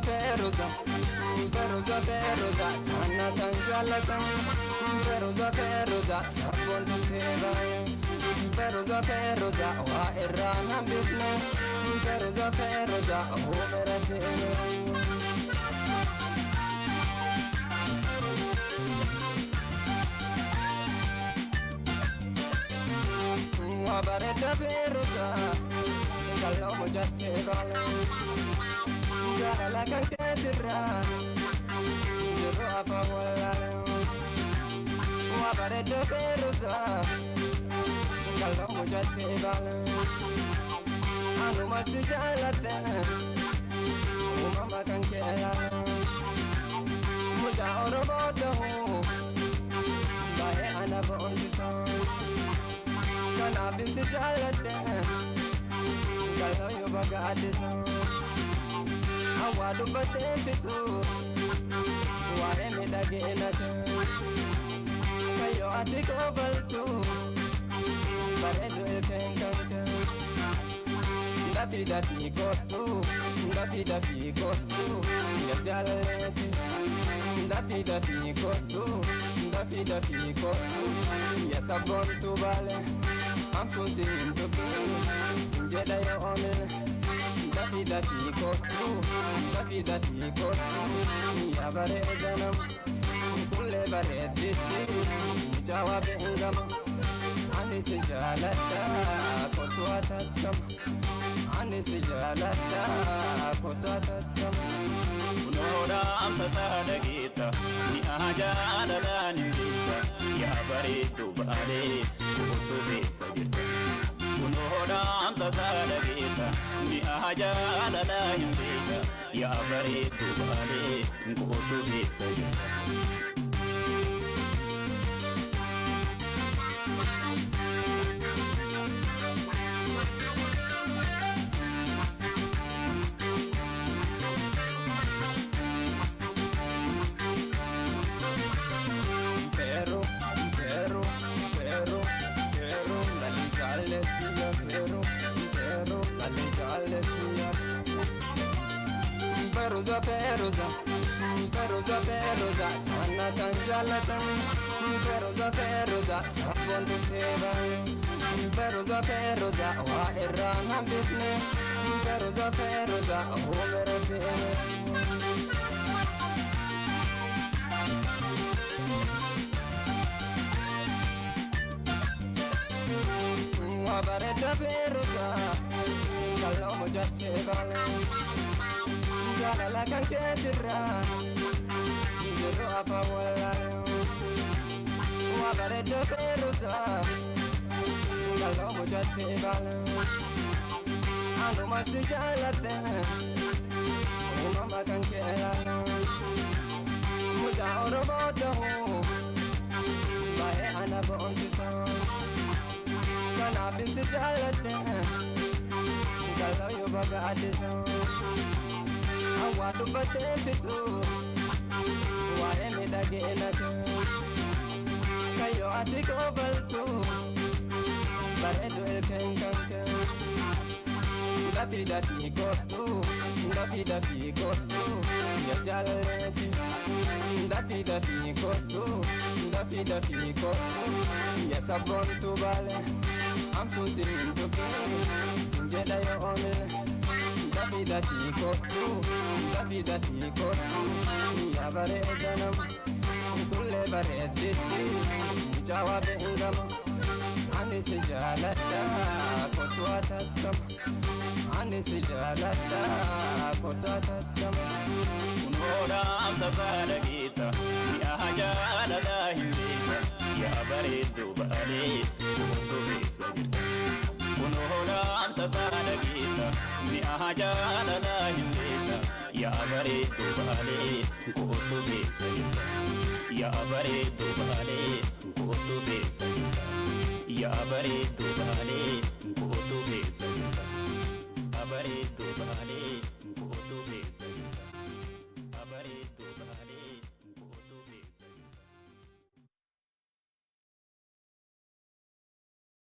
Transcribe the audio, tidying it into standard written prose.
Feruza, Feruza, Feruza, Tana Tanjalatan, Feruza, Feruza, Sabon Teva, Feruza, Feruza, Wa Irana Bifne, Feruza, Feruza, Homerate. Wabareda Feruza, Kalau mujate vale, Jala kan kedira, Jero apa walale. Wabareda Feruza, Kalau mujate vale, Anu masih jalate, Umama kan kela, Muda orobotahu, Bae ana bonsison. Kana bin sijalate Kalau yo baga adisa Awadu batefitu Wa eme dage elate Kayo atiko baltu Baredo el kenkanka Dapi kotu Dapi kotu Ya jalete Dapi kotu Dapi kotu Ya sabon tu bale I'm pushing into blue, Sinjela yo omel. Dapi kotu, dapi kotu. Ya bare ganam, kulle bare diti. Jawab engam, ani sejalata kotu atatam. Ani sejalata kotu atatam. Unoda amsa sadagita, ni aja ada nindita. Ya bare tu bale. Kotu bisa jirta, unoda amsa sadagita, ni aja ada lain beda. Ya bare tu bale, kotu bisa jirta. Feruza, Feruza, Feruza, Feruza, Tana Tanjalatan, Feruza, Feruza, Sabon Teva, Feruza, Feruza, Wa Irana Bifne, Feruza, Feruza, Homerate. Wabareda Feruza, Kalau mujate vale. Jala kan kedira, Jero apa walale. Wabareda Feruza, Kalau mujate vale. Anu masih jalate, Umama kan kela. Muda orobotahu, Bae ana bonsison. Kana bin sijalate, Kalau yo baga adisa. Awadu batefitu Wa eme dage elate Kayo atiko baltu Baredo el kenkanka Dapi kotu Dapi kotu Ya jalete Dapi kotu Dapi kotu Ya sabon tu bale I'm pushing into blue Sinjela yo omel Dapi kotu, dapi kotu. Ya bare ganam, kulle bare diti. Jawab engam, ani sejalata kotu atatam. Ani sejalata kotu atatam. Unoda amsa sadagita, ni aja ada hindita. Ya bare tu bale, kotu bisa jirta. Unoda amsa sadagita, ni aja ada hindita. Ya bare tu bale, kotu bisa jirta. Ya bare tu bale, kotu bisa jirta. Ya bare tu bale, kotu bisa jirta. Ya bare tu bale.